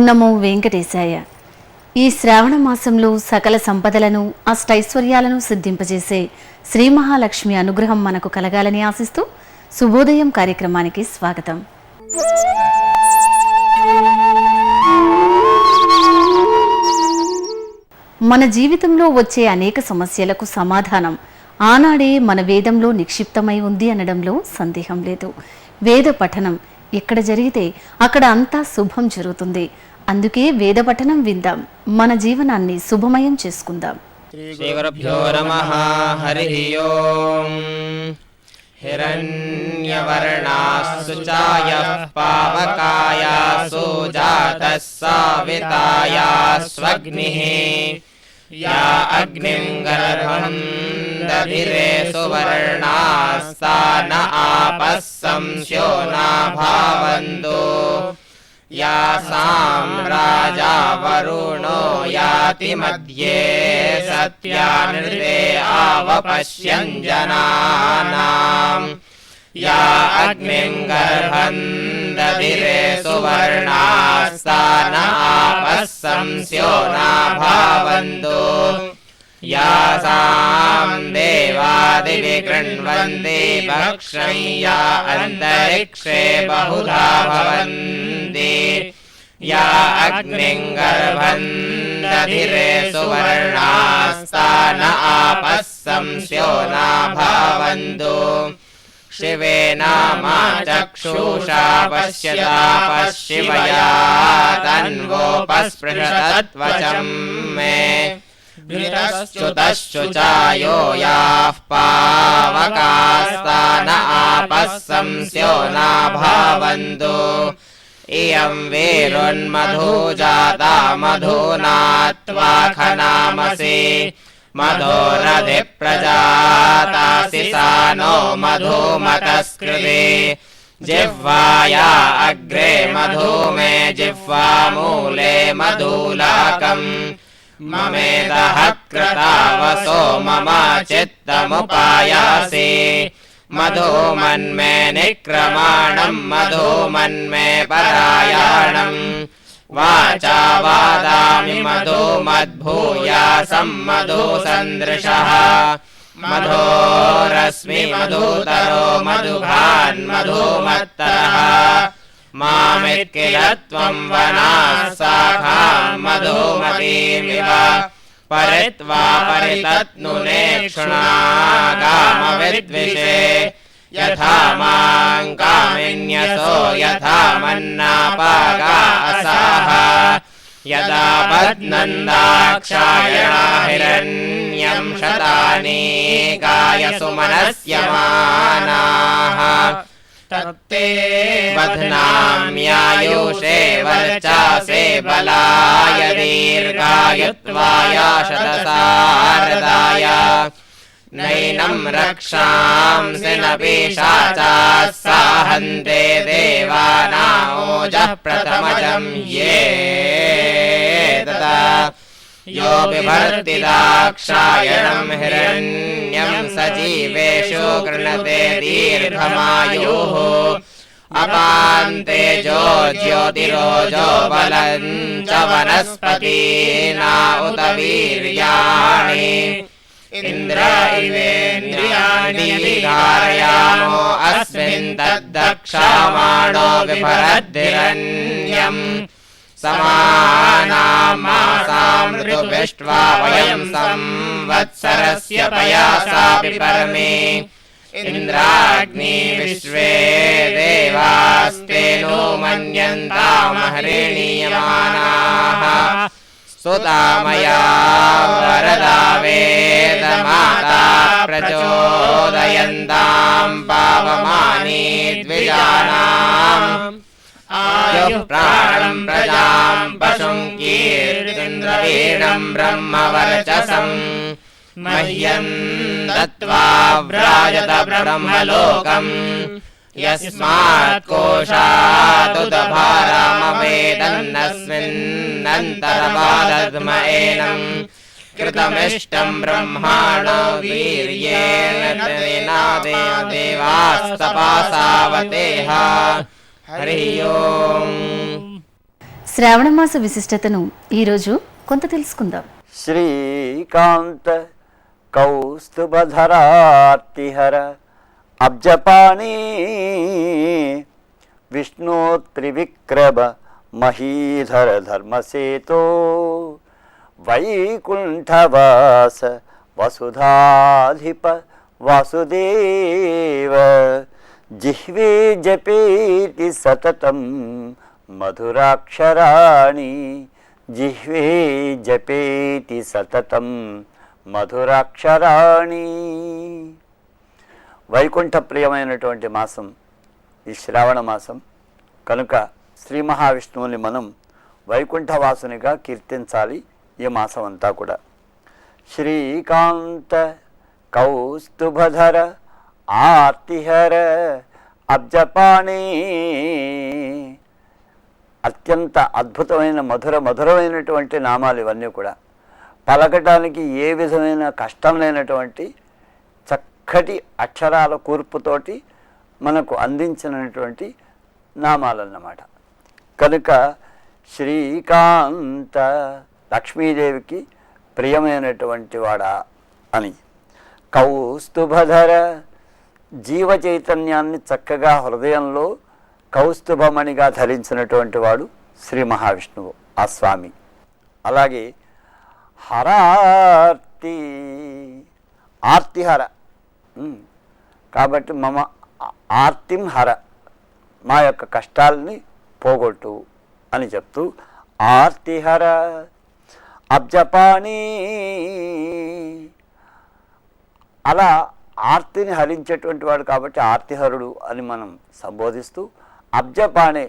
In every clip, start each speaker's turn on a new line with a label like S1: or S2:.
S1: నమో వెంకటేశాయ. ఈ శ్రావణ మాసంలో సకల సంపదలను అష్టైశ్వర్యాలను సిద్ధింపజేసే శ్రీ మహాలక్ష్మి అనుగ్రహం మనకు కలగాలని ఆశిస్తూ శుభోదయం కార్యక్రమానికి స్వాగతం. మన జీవితంలో వచ్చే అనేక సమస్యలకు సమాధానం ఆనాడే మన వేదంలో నిక్షిప్తమై ఉంది అనడంలో సందేహం లేదు. వేద పఠనం ఎక్కడ జరిగితే అక్కడ అంతా శుభం జరుగుతుంది. అందుకే వేద పఠనం విందాం, మన జీవనాన్ని శుభమయం చేసుకుందాం.
S2: శ్రీ గురుభ్యో నమః. హరి ఓం. హిరణ్యవర్ణాస్సు ఛాయః పావకాయాసు జాతః సావితాయాస్వగ్నిః యా అగ్నిం గర్భం దధిరే సువర్ణాస్తా న ఆపః సంస్యో నాభావంతో యాసాం రాజా వరుణో యాతి మధ్యే సత్యానృతే ఆవపశ్యన్ జనానాం యా అగ్నిం గర్భం దధిరే సువర్ణాస్తా న ఆపః సంస్యో నాభావంతో యాసాం దేవాదివి కృణ్వంతి భక్ష్యం యా అంతరిక్షే బహుధా భవంతి యా అగ్నిం గర్భం దధిరే సువర్ణాస్తా న ఆపః సంస్యో నాభావంతో శివేన మా చక్షుషా పశ్యతా పశ్చివయా తన్వోపస్పృశతత్వచం మే ృతశ్చుతశ్చుచాయో యాః పావకాస్తా న ఆపః సంస్యో నాభావంతో ఇయం వీరున్మధూ జాతా మధూనాత్వాఖనామసి మధోరధి ప్రజాతాసి సానో మధుమతస్కృతి జిహ్వాయా అగ్రే మధుమే జిహ్వామూలే మధులాకం మమేదః కృతావసో మమ చిత్తముపాయాసి మధుమన్మే నిక్రమాణం మధుమన్మే పరాయాణం వాచా వాదామి మధుమద్భూయాసం మధుసందృశః మధోరస్మి మధుతరో మధుఘాన్ మధుమత్తరః మామిత్కిల త్వం వనాః శాఖాం మధుమతీమివ పరిత్వా పరితత్నునే క్షుణాగామవిద్విషే యథా మాం కామిన్యసో యథా మన్నాపాగా అసాః యదా బధ్నందాక్షాయణా హిరణ్యం శతాని గాయసు మనస్యమానాః తత్తే బధ్నామ్యాయుషే వర్చసే బలాయ దీర్ఘాయుత్వాయ శతసారదాయ నైనం రక్షాంసి న పిశాచాః సాహంతే దేవానామోజః ప్రథమజం యే తదా యో బిభర్తి దాక్షాయణం హిరణ్యం సజీవేషు గృణతే దీర్ఘమాయుః అపాంతే జ్యోతిరోజో బలం చ వనస్పతీనా ఉత వీర్యాణి ఇంద్ర ఇవేంద్రియాణి ధారయామో అస్మిన్ తద్దక్షామాణో బిభరద్ధిరణ్యం సమానాం మాసాం ఋతుభిష్ట్వా వయం సంవత్సరస్య పయాసా పిపర్మి ఇంద్రాగ్ని విశ్వే దేవాస్తేనో మన్యంతామహృణీయమానాః సుతామయా వరదా వేదమాతా ప్రచోదయంతాం పావమాని ద్విజానాం ఆయుః ప్రాణం ప్రజాం పశుం కీర్తింద్రవీణం బ్రహ్మవర్చసం మహ్యం దత్వా వ్రాజత బ్రహ్మలోకం యస్మాత్ కోశాదుదభారామవేదన్నస్మిన్నन्तరవాదద్మ ఏనం కృతమిష్టం బ్రహ్మాణో వీర్యేణ దేవాస్తపాసావతేహ. హరి ఓం.
S1: శ్రావణమాస విశిష్టతను ఈరోజు కొంత తెలుసుకుందాం.
S3: శ్రీకాంత కౌస్తుభధరార్తిహర అబ్జపాణి విష్ణు త్రివిక్రమ మహీధర ధర్మసేతో వైకుంఠవాస వసుధాధిప వాసుదేవ జిహ్వే జపేతి సతతం మధురాక్షరాణి జిహ్వే జపేతి సతతం మధురాక్షరాణి. వైకుంఠ ప్రియమైనటువంటి మాసం ఈ శ్రావణ మాసం కనుక శ్రీ మహావిష్ణువుని మనం వైకుంఠవాసునిగా కీర్తించాలి ఈ మాసం అంతా కూడా. శ్రీకాంత కౌస్తుభధర ఆర్తిహర అబ్జపాణి. అత్యంత అద్భుతమైన మధురమైనటువంటి నామాలు ఇవన్నీ కూడా. పలకటానికి ఏ విధమైన కష్టం లేనటువంటి చక్కటి అక్షరాల కూర్పుతోటి మనకు అందించినటువంటి నామాలన్నమాట. కనుక శ్రీకాంత లక్ష్మీదేవికి ప్రియమైనటువంటి వాడా అని. కౌస్తుభధర జీవ చైతన్యాన్ని చక్కగా హృదయంలో కౌస్తుభమణిగా ధరించినటువంటి వాడు శ్రీ మహావిష్ణువు ఆ స్వామి. అలాగే హరార్తి ఆర్తిహర కాబట్టి మమ ఆర్తిం హర మా యొక్క కష్టాలని పోగొట్టు అని చెప్తూ ఆర్తిహర అబ్జపాణి. అలా ఆర్తిని హరించేటువంటి వాడు కాబట్టి ఆర్తిహరుడు అని మనం సంబోధిస్తూ అబ్జపాణి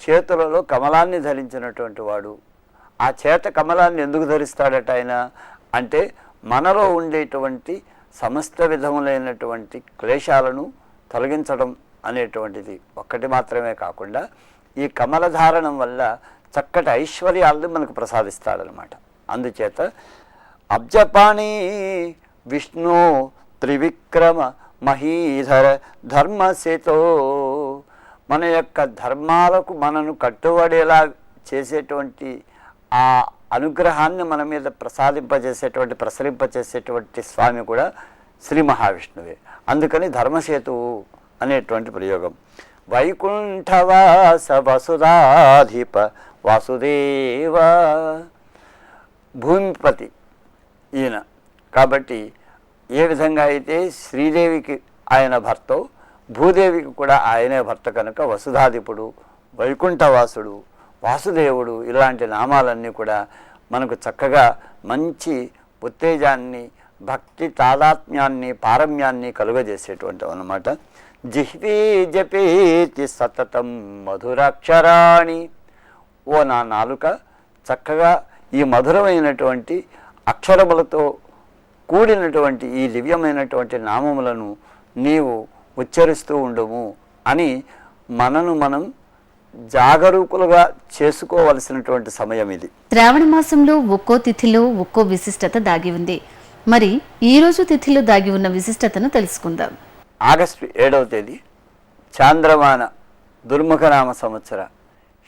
S3: చేతులలో కమలాన్ని ధరించినటువంటి వాడు. ఆ చేత కమలాన్ని ఎందుకు ధరిస్తాడట ఆయన అంటే మనలో ఉండేటువంటి సమస్త విధములైనటువంటి క్లేశాలను తొలగించడం అనేటువంటిది ఒక్కటి మాత్రమే కాకుండా ఈ కమలధారణం వల్ల చక్కటి ఐశ్వర్యాలను మనకు ప్రసాదిస్తాడనమాట. అందుచేత అబ్జపాణి విష్ణు త్రివిక్రమ మహీధర ధర్మసేతో మన యొక్క ధర్మాలకు మనను కట్టుబడేలా చేసేటువంటి ఆ అనుగ్రహాన్ని మన మీద ప్రసరింపచేసేటువంటి స్వామి కూడా శ్రీ మహావిష్ణువే. అందుకని ధర్మసేతువు అనేటువంటి ప్రయోగం. వైకుంఠవాస వసుధాధిప వాసుదేవ భూమిపతి ఈయన. కాబట్టి ఏ విధంగా అయితే శ్రీదేవికి ఆయన భర్తో భూదేవికి కూడా ఆయనే భర్త కనుక వసుధాధిపుడు, వైకుంఠవాసుడు, వాసుదేవుడు ఇలాంటి నామాలన్నీ కూడా మనకు చక్కగా మంచి ఉత్తేజాన్ని, భక్తి తాదాత్మ్యాన్ని, పారమ్యాన్ని కలుగజేసేటువంటి అన్నమాట. జిహ్వే జపేతి సతతం మధురాక్షరాణి. ఓ నా నాలుక చక్కగా ఈ మధురమైనటువంటి అక్షరములతో కూడినటువంటి ఈ దివ్యమైనటువంటి నామములను నీవు ఉచ్చరిస్తూ ఉండము అని మనను మనం జాగరూకులుగా చేసుకోవలసినటువంటి సమయం ఇది.
S1: శ్రావణ మాసంలో ఒక్కో తిథిలో ఒక్కో విశిష్టత దాగి ఉంది. మరి ఈ రోజు తిథిలో దాగి ఉన్న విశిష్టతను తెలుసుకుందాం.
S3: ఆగస్టు 7వ తేదీ చాంద్రమాన దుర్ముఖనామ సంవత్సర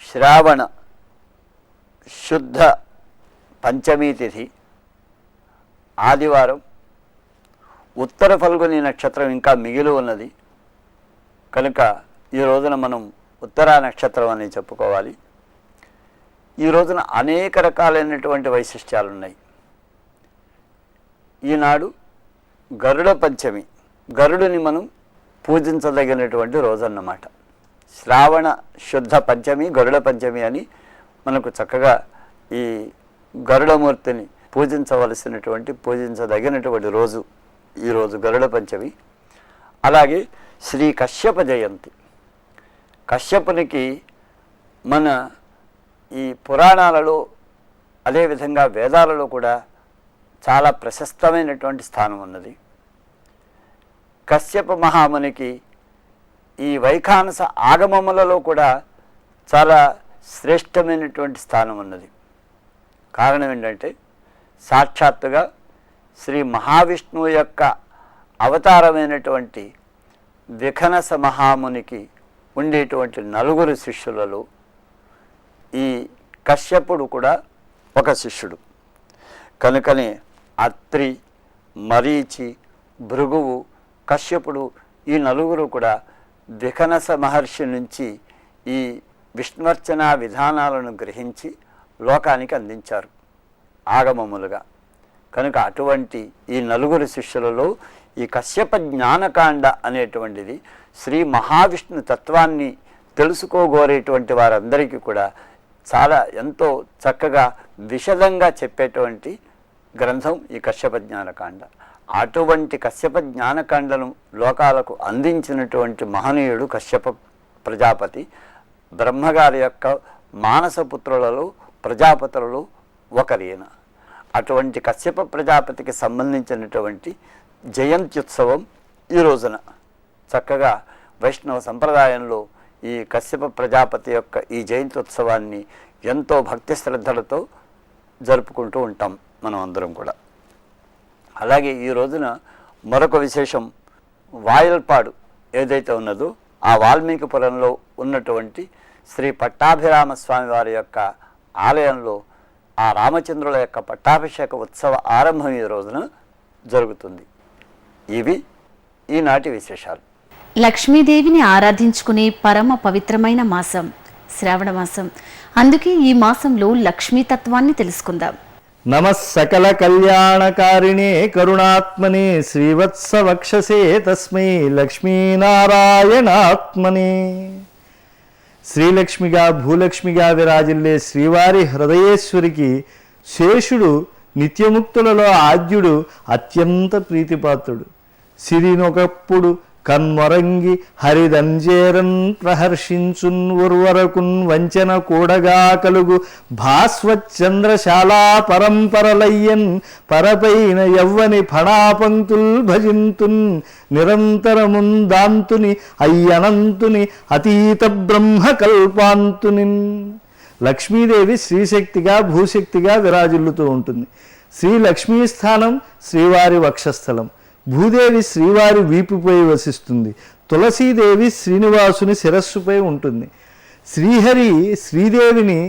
S3: శ్రావణ శుద్ధ పంచమీ తిథి ఆదివారం. ఉత్తర ఫల్గుని నక్షత్రం ఇంకా మిగిలి ఉన్నది కనుక ఈ రోజున మనం ఉత్తరా నక్షత్రం అని చెప్పుకోవాలి. ఈ రోజున అనేక రకాలైనటువంటి వైశిష్ట్యాలు ఉన్నాయి. ఈనాడు గరుడ పంచమి, గరుడుని మనం పూజించదగినటువంటి రోజన్నమాట. శ్రావణ శుద్ధ పంచమి, గరుడ పంచమి అని మనకు చక్కగా ఈ గరుడమూర్తిని పూజించదగినటువంటి రోజు ఈరోజు గరుడ పంచమి. అలాగే శ్రీ కశ్యప జయంతి. కశ్యపునికి మన ఈ పురాణాలలో అదేవిధంగా వేదాలలో కూడా చాలా ప్రశస్తమైనటువంటి స్థానం ఉన్నది. కశ్యప మహామునికి ఈ వైఖానస ఆగమములలో కూడా చాలా శ్రేష్టమైనటువంటి స్థానం ఉన్నది. కారణం ఏంటంటే సాక్షాత్తుగా శ్రీ మహావిష్ణువు యొక్క అవతారమైనటువంటి విఖనస మహామునికి ఉండేటువంటి 4 శిష్యులలో ఈ కశ్యపుడు కూడా ఒక శిష్యుడు. కనుకనే అత్రి, మరీచి, భృగువు, కశ్యపుడు ఈ నలుగురు కూడా వికనస మహర్షి నుంచి ఈ విష్ణువర్చన విధానాలను గ్రహించి లోకానికి అందించారు ఆగమములుగా. కనుక అటువంటి ఈ నలుగురు శిష్యులలో ఈ కశ్యప జ్ఞానకాండ అనేటువంటిది శ్రీ మహావిష్ణు తత్వాన్ని తెలుసుకోగోరేటువంటి వారందరికీ కూడా చాలా ఎంతో చక్కగా విశదంగా చెప్పేటువంటి గ్రంథం ఈ కశ్యప జ్ఞానకాండ. అటువంటి కశ్యప జ్ఞానకాండను లోకాలకు అందించినటువంటి మహనీయుడు కశ్యప ప్రజాపతి. బ్రహ్మగారి యొక్క మానసపుత్రులలో ప్రజాపతులలో ఒకరైన అటువంటి కశ్యప ప్రజాపతికి సంబంధించినటువంటి జయంత్యుత్సవం ఈ రోజున చక్కగా వైష్ణవ సంప్రదాయంలో ఈ కశ్యప ప్రజాపతి యొక్క ఈ జయంత్యుత్సవాన్ని ఎంతో భక్తి శ్రద్ధలతో జరుపుకుంటూ ఉంటాం మనం అందరం కూడా. అలాగే ఈ రోజున మరొక విశేషం, వాయల్పాడు ఏదైతే ఉన్నదో ఆ వాల్మీకిపురంలో ఉన్నటువంటి శ్రీ పట్టాభిరామ స్వామి వారి యొక్క ఆలయంలో ఆ రామచంద్రుల యొక్క పట్టాభిషేక ఉత్సవ ఆరంభం ఈ రోజున జరుగుతుంది. ఇవి ఈనాటి విశేషాలు.
S1: లక్ష్మీదేవిని ఆరాధించుకునే పరమ పవిత్రమైన మాసం శ్రావణ మాసం. అందుకే ఈ మాసంలో లక్ష్మీతత్వాన్ని తెలుసుకుందాం.
S4: నమః సకల కళ్యాణకారిణే కరుణాత్మనే శ్రీవత్స వక్షసే తస్మై లక్ష్మీనారాయణాత్మనే. శ్రీలక్ష్మిగా భూలక్ష్మిగా విరాజిల్లే శ్రీవారి హృదయేశ్వరికి శేషుడు నిత్యముక్తులలో ఆద్యుడు అత్యంత ప్రీతిపాత్రుడు. సిరినొకప్పుడు కన్మొరంగి హరిదంజేరన్ ప్రహర్షించున్ ఉర్వరకున్ వంచన కూడగా కలుగు భాస్వచ్చంద్రశాలా పరంపరలయ్యన్ పరపైన యవ్వని ఫణాపంక్తుల్ భజింతున్ నిరంతరమున్ దాంతుని అయ్యనంతుని అతీత బ్రహ్మకల్పాంతునిన్. లక్ష్మీదేవి శ్రీశక్తిగా భూశక్తిగా విరాజిల్లుతూ ఉంటుంది. శ్రీ లక్ష్మీ స్థానం శ్రీవారి వక్షస్థలం. భూదేవి శ్రీవారి వీపుపై వసిస్తుంది. తులసీదేవి శ్రీనివాసుని శిరస్సుపై ఉంటుంది. శ్రీహరి శ్రీదేవిని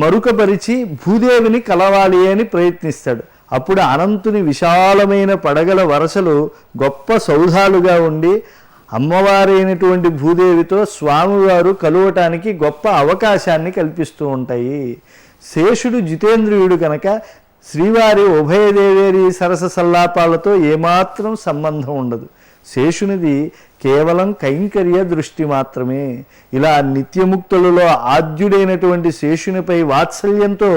S4: మరుకపరిచి భూదేవిని కలవాలి అని ప్రయత్నిస్తాడు. అప్పుడు అనంతుని విశాలమైన పడగల వరసలు గొప్ప సౌధాలుగా ఉండి అమ్మవారైనటువంటి భూదేవితో స్వామివారు కలువటానికి గొప్ప అవకాశాన్ని కల్పిస్తూ ఉంటాయి. శేషుడు జితేంద్రియుడు కనుక శ్రీవారి ఉభయదేవేరి సరస సల్లాపాలతో ఏమాత్రం సంబంధం ఉండదు. శేషునిది కేవలం కైంకర్య దృష్టి మాత్రమే. ఇలా నిత్యముక్తులలో ఆద్యుడైనటువంటి శేషునిపై వాత్సల్యంతో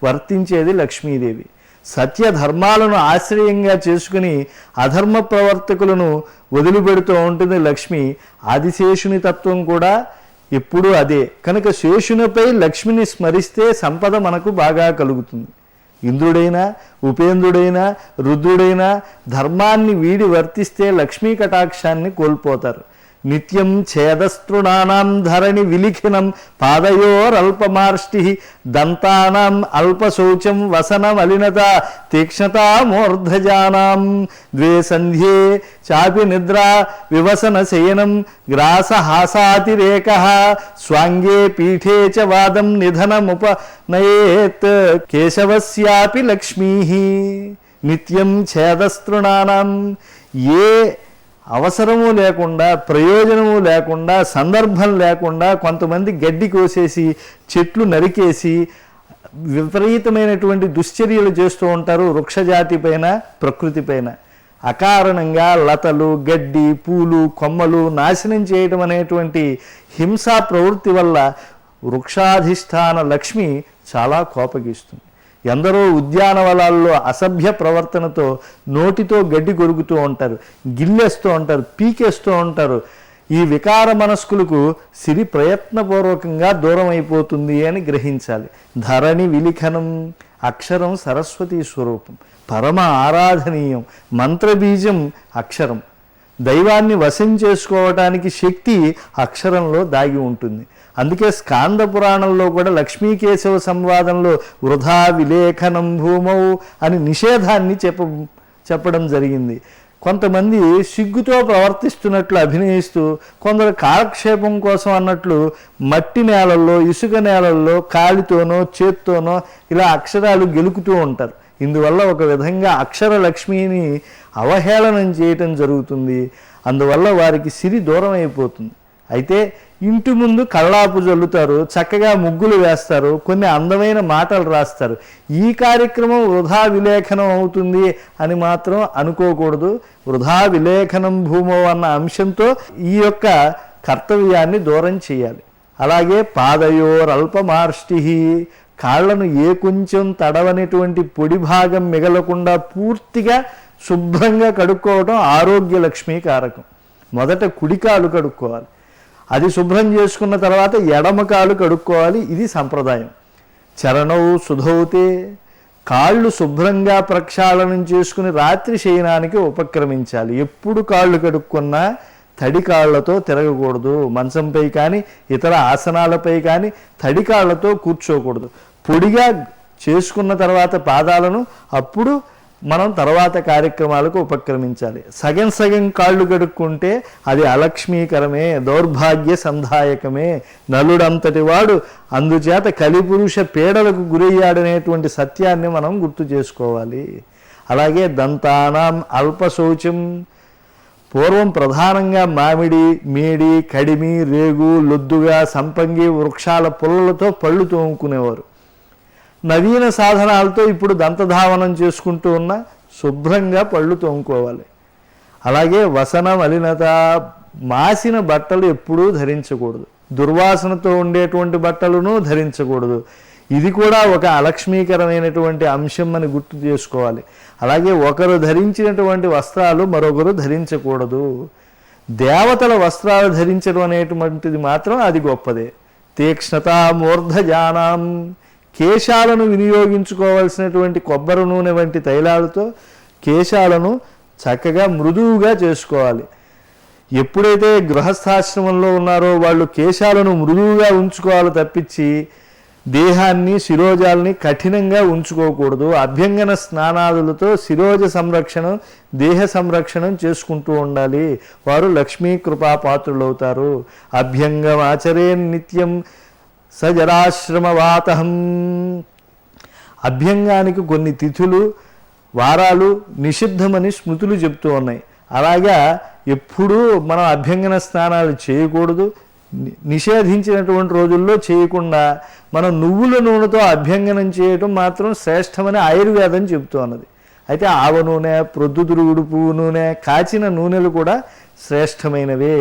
S4: వర్తించేది లక్ష్మీదేవి. సత్యధర్మాలను ఆశ్రయంగా చేసుకుని అధర్మ ప్రవర్తకులను వదిలిపెడుతూ ఉంటుంది లక్ష్మి. ఆదిశేషుని తత్వం కూడా ఎప్పుడూ అదే. కనుక శేషునిపై లక్ష్మిని స్మరిస్తే సంపద మనకు బాగా కలుగుతుంది. ఇంద్రుడైనా ఉపేంద్రుడైనా రుద్రుడైనా ధర్మాన్ని వీడి వర్తిస్తే లక్ష్మీ కటాక్షాన్ని కోల్పోతారు. నిత్యం ఛేదస్తృణానాం ధరణి విలిఖినం పాదయోరల్పమార్ష్టి దంతానాం అల్పశౌచం వసనమలినత తీక్ష్ణతామూర్ధజానాం ద్వే సంధ్యే చాపి నిద్రా వివసన శయనం గ్రాసహాసాతిరేక స్వాంగే పీఠే చ వాదం నిధనముపనయేత్ కేశవస్యాపి లక్ష్మీ. నిత్యం ఛేదస్తృణానాం, ఏ అవసరము లేకుండా ప్రయోజనము లేకుండా సందర్భం లేకుండా కొంతమంది గడ్డి కోసేసి చెట్లు నరికేసి విపరీతమైనటువంటి దుశ్చర్యలు చేస్తూ ఉంటారు వృక్షజాతి పైన ప్రకృతి పైన. అకారణంగా లతలు గడ్డి పూలు కొమ్మలు నాశనం చేయడం అనేటువంటి హింసా ప్రవృత్తి వల్ల వృక్షాధిష్టాన లక్ష్మి చాలా కోపగిస్తుంది. ఎందరో ఉద్యానవనాల్లో అసభ్య ప్రవర్తనతో నోటితో గడ్డి కొరుకుతూ ఉంటారు, గిల్లేస్తూ ఉంటారు, పీకేస్తూ ఉంటారు. ఈ వికార మనస్కులకు సిరి ప్రయత్నపూర్వకంగా దూరం అయిపోతుంది అని గ్రహించాలి. ధరణి విలిఖనం, అక్షరం సరస్వతీ స్వరూపం, పరమ ఆరాధనీయం. మంత్రబీజం అక్షరం. దైవాన్ని వశం చేసుకోవటానికి శక్తి అక్షరంలో దాగి ఉంటుంది. అందుకే స్కాంద పురాణంలో కూడా లక్ష్మీకేశవ సంవాదంలో వృధా విలేఖనం భూమౌ అని నిషేధాన్ని చెప్పడం జరిగింది. కొంతమంది సిగ్గుతో ప్రవర్తిస్తున్నట్లు అభినయిస్తూ, కొందరు కాలక్షేపం కోసం అన్నట్లు మట్టి నేలల్లో, ఇసుక నేలల్లో కాలితోనో చేత్తోనో ఇలా అక్షరాలు గెలుకుతూ ఉంటారు. ఇందువల్ల ఒక విధంగా అక్షర లక్ష్మిని అవహేళనం చేయటం జరుగుతుంది. అందువల్ల వారికి సిరి దూరం అయిపోతుంది. అయితే ఇంటి ముందు కళ్ళాపు జల్లుతారు, చక్కగా ముగ్గులు వేస్తారు, కొన్ని అందమైన మాటలు రాస్తారు. ఈ కార్యక్రమం వృధా విలేఖనం అవుతుంది అని మాత్రం అనుకోకూడదు. వృధా విలేఖనం భూమో అన్న అంశంతో ఈ యొక్క కర్తవ్యాన్ని దూరం చేయాలి. అలాగే పాదయోరల్పమార్ష్టి, కాళ్లను ఏ కొంచెం తడవనేటువంటి పొడి భాగం మిగలకుండా పూర్తిగా శుభ్రంగా కడుక్కోవడం ఆరోగ్య లక్ష్మీ కారకం. మొదట కుడికాలు కడుక్కోవాలి, అది శుభ్రం చేసుకున్న తర్వాత ఎడమ కాలు కడుక్కోవాలి. ఇది సంప్రదాయం. చరణవు సుధౌతే, కాళ్ళు శుభ్రంగా ప్రక్షాళనం చేసుకుని రాత్రి శయనానికి ఉపక్రమించాలి. ఎప్పుడు కాళ్ళు కడుక్కున్నా తడి కాళ్లతో తిరగకూడదు. మంచంపై కానీ ఇతర ఆసనాలపై కానీ తడి కాళ్లతో కూర్చోకూడదు. పొడిగా చేసుకున్న తర్వాత పాదాలను అప్పుడు మనం తర్వాత కార్యక్రమాలకు ఉపక్రమించాలి. సగం సగం కాళ్ళు కడుక్కుంటే అది అలక్ష్మీకరమే, దౌర్భాగ్య సంధాయకమే. నలుడంతటి వాడు అందుచేత కలిపురుష పీడలకు గురయ్యాడనేటువంటి సత్యాన్ని మనం గుర్తు చేసుకోవాలి. అలాగే దంతానాం అల్పశౌచం, పూర్వం ప్రధానంగా మామిడి, మేడి, కడిమి, రేగు, లొద్దుగా, సంపంగి వృక్షాల పుల్లలతో పళ్ళు తోముకునేవారు. నవీన సాధనాలతో ఇప్పుడు దంతధావనం చేసుకుంటూ ఉన్న శుభ్రంగా పళ్ళు తోముకోవాలి. అలాగే వసన మలినత, మాసిన బట్టలు ఎప్పుడూ ధరించకూడదు. దుర్వాసనతో ఉండేటువంటి బట్టలను ధరించకూడదు. ఇది కూడా ఒక అలక్ష్మీకరమైనటువంటి అంశం అని గుర్తు చేసుకోవాలి. అలాగే ఒకరు ధరించినటువంటి వస్త్రాలు మరొకరు ధరించకూడదు. దేవతల వస్త్రాలు ధరించడం అనేటువంటిది మాత్రం అది గొప్పదే. తీక్ష్ణత మూర్ధజానాం, కేశాలను వినియోగించుకోవాల్సినటువంటి కొబ్బరి నూనె వంటి తైలాలతో కేశాలను చక్కగా మృదువుగా చేసుకోవాలి. ఎప్పుడైతే గృహస్థాశ్రమంలో ఉన్నారో వాళ్ళు కేశాలను మృదువుగా ఉంచుకోవాలి తప్పించి దేహాన్ని, శిరోజాలని కఠినంగా ఉంచుకోకూడదు. అభ్యంగన స్నానాదులతో శిరోజ సంరక్షణం, దేహ సంరక్షణం చేసుకుంటూ ఉండాలి. వారు లక్ష్మీ కృపాపాత్రులవుతారు. అభ్యంగమాచరే నిత్యం సజరాశ్రమవాతహం, అభ్యంగానికి కొన్ని తిథులు, వారాలు నిషిద్ధమని స్మృతులు చెప్తూ ఉన్నాయి. అలాగా ఎప్పుడూ మనం అభ్యంగన స్నానాలు చేయకూడదు. నిషేధించినటువంటి రోజుల్లో చేయకుండా మనం నువ్వుల నూనెతో అభ్యంగనం చేయటం మాత్రం శ్రేష్టమని ఆయుర్వేదం చెబుతూ ఉన్నది. అయితే ఆవ నూనె, ప్రొద్దుతిరుగుడు పువ్వు నూనె, కాచిన నూనెలు కూడా శ్రేష్టమైనవే.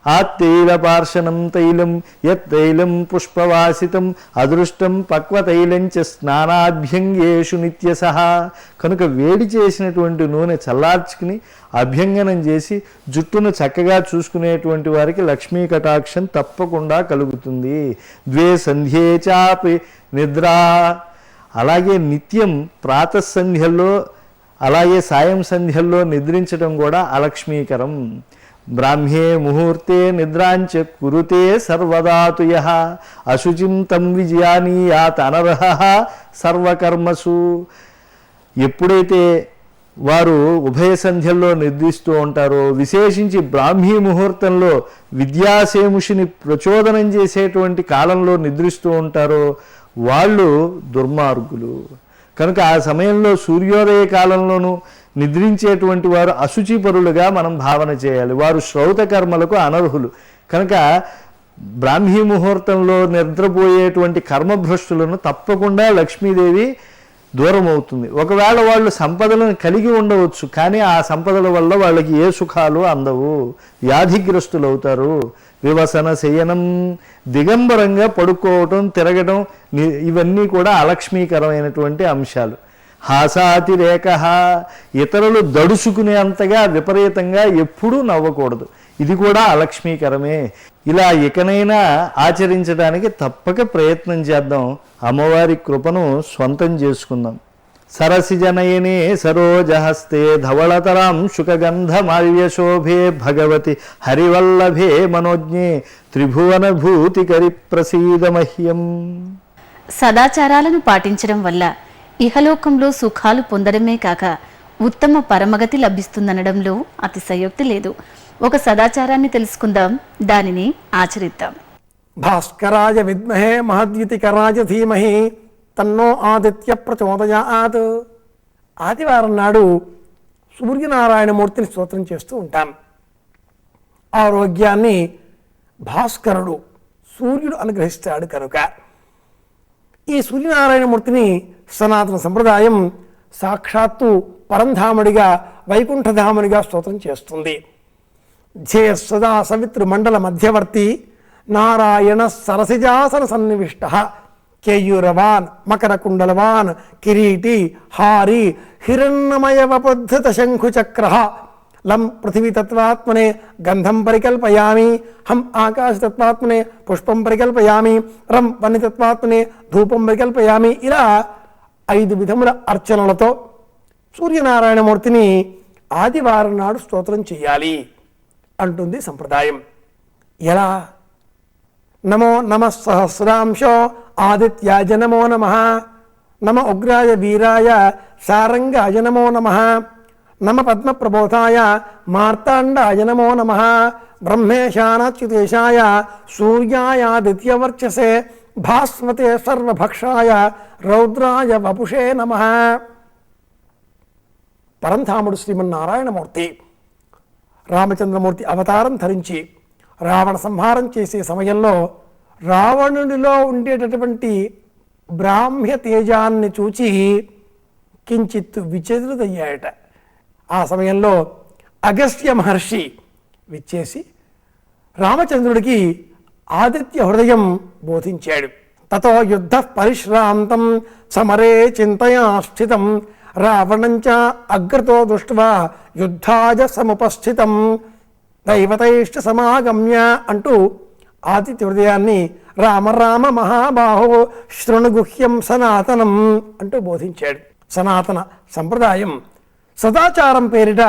S4: ఆ తైల పార్శనం తైలం యత్తైలం పుష్పవాసితం అదృష్టం పక్వతైలంచ స్నానాభ్యంగేషు నిత్యసహ. కనుక వేడి చేసినటువంటి నూనె చల్లార్చుకుని అభ్యంగనం చేసి జుట్టును చక్కగా చూసుకునేటువంటి వారికి లక్ష్మీ కటాక్షం తప్పకుండా కలుగుతుంది. ద్వే సంధ్యే చాపి నిద్రా, అలాగే నిత్యం ప్రాతఃసంధ్యల్లో అలాగే సాయం సంధ్యల్లో నిద్రించడం కూడా అలక్ష్మీకరం. బ్రాహ్మ్యే ముహూర్తే నిద్రాంచ కురుతే సర్వదాతు యః అశుచిం తం విజయానీయాత్ అనర్హః సర్వకర్మసు. ఎప్పుడైతే వారు ఉభయ సంధ్యల్లో నిద్రిస్తూ ఉంటారో, విశేషించి బ్రాహ్మీ ముహూర్తంలో విద్యాసేముషిని ప్రచోదనం చేసేటువంటి కాలంలో నిద్రిస్తూ ఉంటారో వాళ్ళు దుర్మార్గులు. కనుక ఆ సమయంలో సూర్యోదయ కాలంలోనూ నిద్రించేటువంటి వారు అశుచిపరులుగా మనం భావన చేయాలి. వారు శ్రౌత కర్మలకు అనర్హులు. కనుక బ్రాహ్మీ ముహూర్తంలో నిద్రపోయేటువంటి కర్మభ్రష్టులను తప్పకుండా లక్ష్మీదేవి దూరం అవుతుంది. ఒకవేళ వాళ్ళు సంపదలను కలిగి ఉండవచ్చు, కానీ ఆ సంపదల వల్ల వాళ్ళకి ఏ సుఖాలు అందవు, వ్యాధిగ్రస్తులు అవుతారు. వివసన శయనం, దిగంబరంగా పడుకోవటం, తిరగడం, ఇవన్నీ కూడా అలక్ష్మీకరమైనటువంటి అంశాలు. హాసాతిరేక, ఇతరులు దడుచుకునే అంతగా విపరీతంగా ఎప్పుడూ నవ్వకూడదు. ఇది కూడా అలక్ష్మీకరమే. ఇలా ఇకనైనా ఆచరించడానికి తప్పక ప్రయత్నం చేద్దాం. అమ్మవారి కృపను స్వంతం చేసుకుందాం. సరసిజనయనే సరోజహస్తే ధవళతరాం శుకగంధమాల్యశోభే భగవతి హరివల్లభే మనోజ్ఞే త్రిభువన భూతికరి ప్రసీదమహ్యం.
S1: సదాచారాలను పాటించడం వల్ల ఇహలోకంలో సుఖాలు పొందడమే కాక ఉత్తమ పరమగతి లభిస్తుందనడంలో అతిశయోక్తి లేదు. ఒక సదాచారాన్ని తెలుసుకుందాం, దానిని ఆచరిద్దాం.
S5: భాస్కరాయ విద్మహే మహద్యుతికరాయ ధీమహి తన్నో ఆదిత్య ప్రచోదయాత్. ఆదివారం నాడు సూర్యనారాయణమూర్తిని స్తోత్రం చేస్తూ ఉంటాం. ఆరోగ్యాన్ని భాస్కరుడు సూర్యుడు అనుగ్రహిస్తాడు కనుక ఈ సూర్యనారాయణమూర్తిని సనాతన సంప్రదాయం సాక్షాత్తు పరంధాముడిగా వైకుంఠధామునిగా స్తోత్రం చేస్తుంది. ధ్యేయ సదా సవితృ మండల మధ్యవర్తి నారాయణ సరసిజాసన సన్నివిష్ట కేయూరవాన్ మకరకుండలవాన్ కిరీటి హారి హిరణ్మయవపుద్ధత శంఖుచక్ర లం పృథివీతత్వాత్మనే గంధం పరికల్పయామి, హం ఆకాశతత్వాత్మనే పుష్పం పరికల్పయామి, రం వన్యతత్వాత్మనే ధూపం పరికల్పయామి. ఇలా 5 విధముల అర్చనలతో సూర్యనారాయణమూర్తిని ఆదివారం నాడు స్తోత్రం చేయాలి అంటుంది సంప్రదాయం. ఎలా? నమో నమ సహస్రాంశో ఆదిత్యాయ నమో నమ, నమ ఉగ్రాయ వీరాయ సారంగాయ నమో నమ, నమ పద్మప్రబోధాయ మార్తాండాయ నమో నమ, బ్రహ్మేశానాచ్యుతేశాయ సూర్యాయాదిత్యవర్చసే భాస్వతే సర్వభక్షాయ రౌద్రాయ వపుషే నమ. పరంధాముడు శ్రీమన్నారాయణమూర్తి రామచంద్రమూర్తి అవతారం ధరించి రావణ సంహారం చేసే సమయంలో రావణుడిలో ఉండేటటువంటి బ్రాహ్మ్య తేజాన్ని చూచి కించిత్ విచలితుడయ్యాయట. ఆ సమయంలో అగస్త్య మహర్షి విచ్చేసి రామచంద్రుడికి ఆదిత్య హృదయం బోధించాడు. తతో యుద్ధ పరిశ్రాంతం సమరే చింతయా స్థితం రావణంచ అగ్రతో దృష్ట్వా యుద్ధాయ సముపస్థితం దైవతైష్ట సమాగమ్య అంటూ ఆదిత్య హృదయాన్ని రామ రామ మహాబాహో శృణుగుహ్యం సనాతనం అంటూ బోధించాడు. సనాతన సంప్రదాయం సదాచారం పేరిట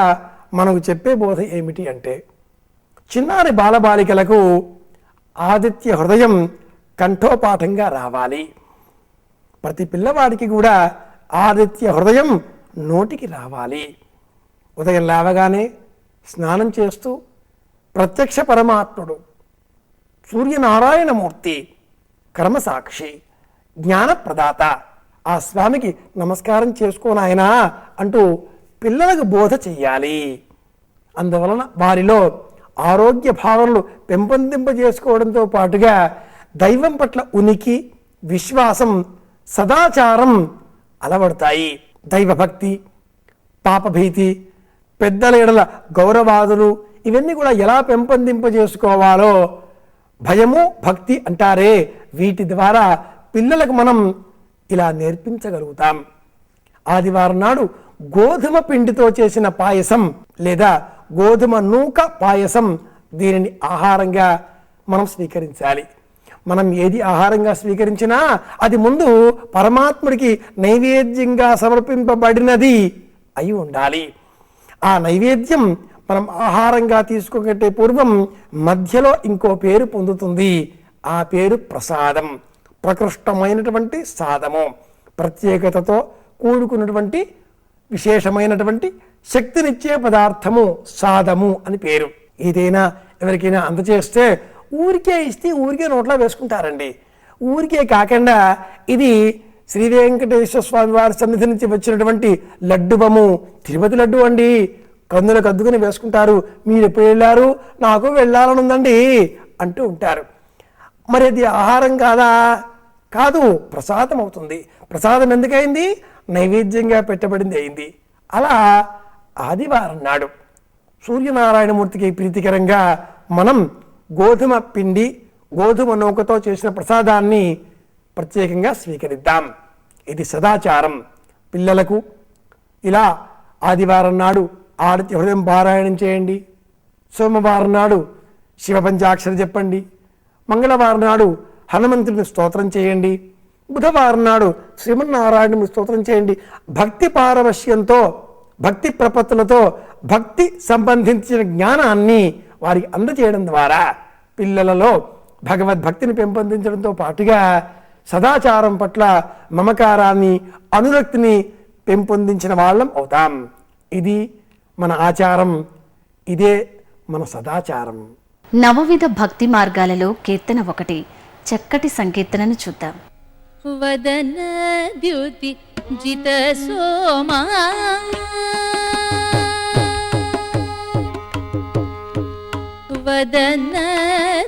S5: మనకు చెప్పే బోధ ఏమిటి అంటే, చిన్నారి బాలబాలికలకు ఆదిత్య హృదయం కంఠోపాఠంగా రావాలి. ప్రతి పిల్లవాడికి కూడా ఆదిత్య హృదయం నోటికి రావాలి. ఉదయం లేవగానే స్నానం చేస్తూ ప్రత్యక్ష పరమాత్ముడు సూర్యనారాయణమూర్తి కర్మసాక్షి జ్ఞానప్రదాత ఆ స్వామికి నమస్కారం చేసుకోనాయనా అంటూ పిల్లలకు బోధ చెయ్యాలి. అందువలన వారిలో ఆరోగ్య భావనలు పెంపొందింపజేసుకోవడంతో పాటుగా దైవం పట్ల ఉనికి, విశ్వాసం, సదాచారం అలవడతాయి. దైవభక్తి, పాపభీతి, పెద్దల ఎడల గౌరవాదులు ఇవన్నీ కూడా ఎలా పెంపొందింపజేసుకోవాలో భయము భక్తి అంటారే, వీటి ద్వారా పిల్లలకు మనం ఇలా నేర్పించగలుగుతాం. ఆదివారం నాడు గోధుమ పిండితో చేసిన పాయసం లేదా గోధుమ నూక పాయసం, దీనిని ఆహారంగా మనం స్వీకరించాలి. మనం ఏది ఆహారంగా స్వీకరించినా అది ముందు పరమాత్ముడికి నైవేద్యంగా సమర్పింపబడినది అయి ఉండాలి. ఆ నైవేద్యం మనం ఆహారంగా తీసుకోకంటే పూర్వం మధ్యలో ఇంకో పేరు పొందుతుంది. ఆ పేరు ప్రసాదం. ప్రకృష్టమైనటువంటి సాదము, ప్రత్యేకతతో కూడుకున్నటువంటి విశేషమైనటువంటి శక్తినిచ్చే పదార్థము సాదము అని పేరు. ఏదైనా ఎవరికైనా అందచేస్తే ఊరికే ఇస్తే ఊరికే నోట్లో వేసుకుంటారండి. ఊరికే కాకుండా ఇది శ్రీ వెంకటేశ్వర స్వామి వారి సన్నిధి నుంచి వచ్చినటువంటి లడ్డువము, తిరుపతి లడ్డు అండి, కందులకు అద్దుకుని వేసుకుంటారు. మీరు ఎప్పుడు వెళ్ళారు? నాకు వెళ్ళాలని ఉందండి అంటూ ఉంటారు. మరి అది ఆహారం కాదా? కాదు, ప్రసాదం అవుతుంది. ప్రసాదం ఎందుకైంది? నైవేద్యంగా పెట్టబడింది అయింది. అలా ఆదివారం నాడు సూర్యనారాయణమూర్తికి ప్రీతికరంగా మనం గోధుమ పిండి, గోధుమ నూకతో చేసిన ప్రసాదాన్ని ప్రత్యేకంగా స్వీకరిద్దాం. ఇది సదాచారం. పిల్లలకు ఇలా ఆదివారం నాడు ఆదిత్య హృదయం పారాయణం చేయండి. సోమవారం నాడు శివ పంచాక్షరి చెప్పండి. మంగళవారం నాడు హనుమంతుడిని స్తోత్రం చేయండి. బుధవారం నాడు శ్రీమన్నారాయణుని స్తోత్రం చేయండి. భక్తి పారవశ్యంతో, భక్తి ప్రపత్తులతో భక్తి సంబంధించిన జ్ఞానాన్ని వారికి అందజేయడం ద్వారా పిల్లలలో భగవద్భక్తిని పెంపొందించడంతో పాటుగా సదాచారం పట్ల మమకారాన్ని, అనురక్తిని పెంపొందించిన వాళ్ళం అవుతాం. ఇది మన ఆచారం, ఇదే మన సదాచారం.
S1: నవవిధ భక్తి మార్గాలలో కీర్తన ఒకటి. చక్కటి సంకీర్తనను చూద్దాం.
S6: వదన ద్యుతి జిత సోమా వదన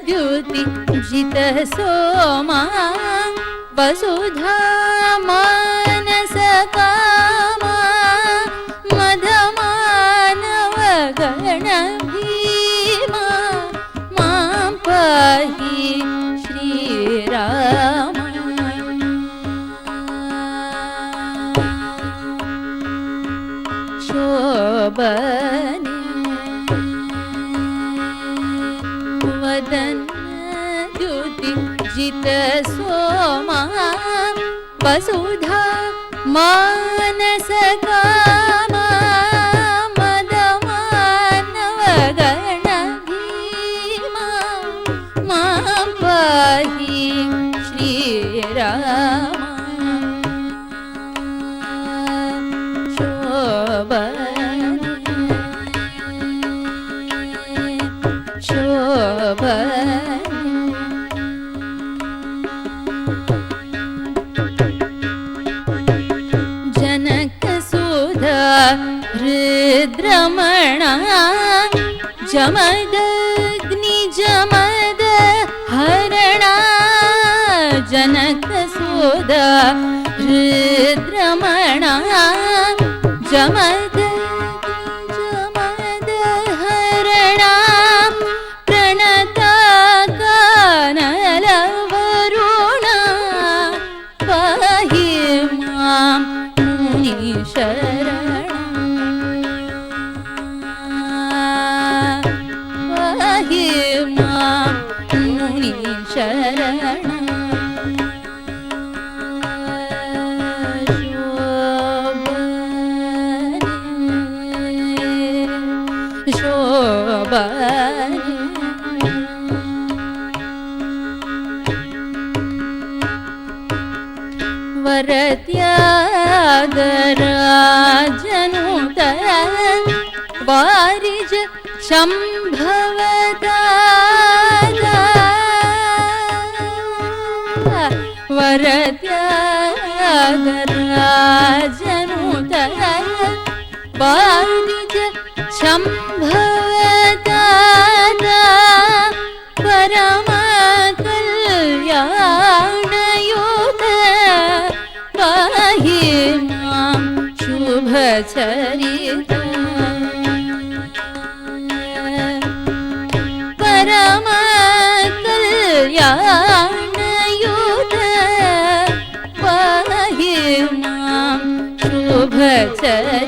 S6: ద్యుతి జిత సోమా వసుధా మానస కామా మదమానవ గణ భీమా మాం పాహి శ్రీరామ శోభనే వదన ద్యుతి జిత సోమా వసుధా మానస కామా మదమానవ గణ భీమా మాం పాహి శ్రీరామ जनक सुधा हृद्रमणा जमदग्नि जमद हरणा जनक सुधा हृद्रमणा जमद हरणा प्रणता कानलवरुणा पाहि मां मुनिशरणा पाहि मां मुनिशरणा वरत्यागराजनुत वारिज शम्भवदा वरत्यागराजनुत वारिज शम्भवदा परमा कल्याणयुत पाहि मां शुभचरिता परम कल्याणयुत पाहि मां शुभचरिता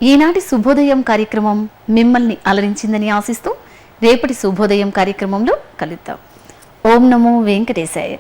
S1: ఈనాటి శుభోదయం కార్యక్రమం మిమ్మల్ని అలరించిందని ఆశిస్తూ రేపటి శుభోదయం కార్యక్రమంలో కలుద్దాం. ఓం నమో వెంకటేశాయ.